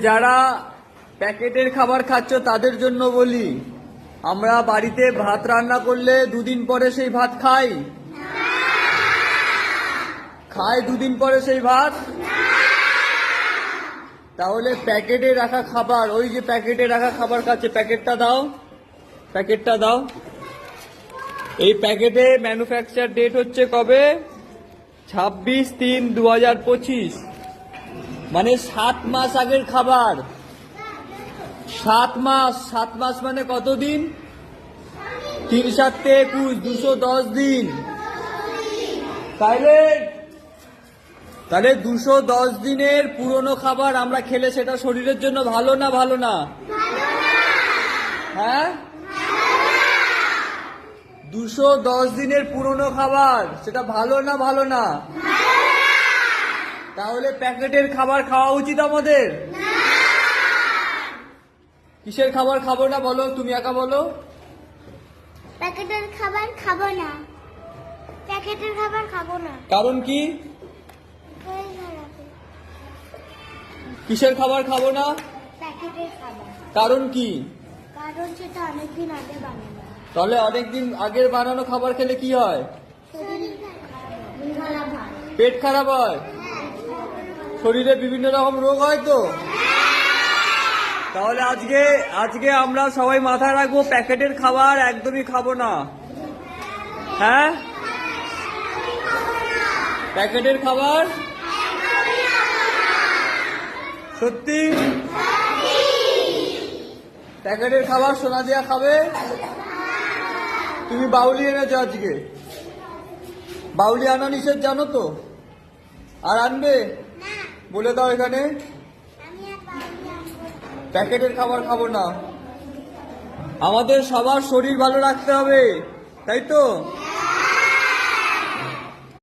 যারা প্যাকেটের খাবার খাচ্ছ তাদের জন্য বলি, আমরা বাড়িতে ভাত রান্না করলে দুদিন পরে সেই ভাত খাই? দুদিন পরে সেই ভাত? তাহলে প্যাকেটে রাখা খাবার, ওই যে প্যাকেটে রাখা খাবার খাচ্ছে, প্যাকেটটা দাও। এই প্যাকেটে ম্যানুফ্যাকচার ডেট হচ্ছে কবে? 26/3/2025, মানে 7 মাস আগের খাবার। 7 মাস মানে কতদিন? 3 7 21, 210 দিন। তাহলে 210 দিনের পুরনো খাবার আমরা খেলে সেটা শরীরের জন্য ভালো না ভালো না? হ্যাঁ, 210 দিনের পুরনো খাবার সেটা ভালো না ভালো না? তাহলে প্যাকেটের খাবার খাওয়া উচিত আমাদের? কিসের খাবার খাবো না বলো, তুমি একা বলো। প্যাকেটের খাবার খাবো না। প্যাকেটের খাবার খাবো না। কারণ কি? কিসের খাবার খাবো না? প্যাকেটের খাবার। কারণ কি? কারণ সেটা অনেকদিন আগে বানানো। তাহলে অনেকদিন আগের বানানো খাবার খেলে কি হয়? পেট খারাপ হয়, শরীরে বিভিন্ন রকম রোগ হয়। তো তাহলে আজকে আমরা সবাই মাথায় রাখবো, প্যাকেটের খাবার একদমই খাবো না। হ্যাঁ, প্যাকেটের খাবার সত্যি? প্যাকেটের খাবার সোনা দিয়া খাবে? তুমি বাউলি এনেছো আজকে, বাউলি আনা নিষেধ জানো তো? আর আনবে? বলে দাও এখানে, প্যাকেটের খাবার খাবো না। আমাদের সবার শরীর ভালো রাখতে হবে, তাই তো?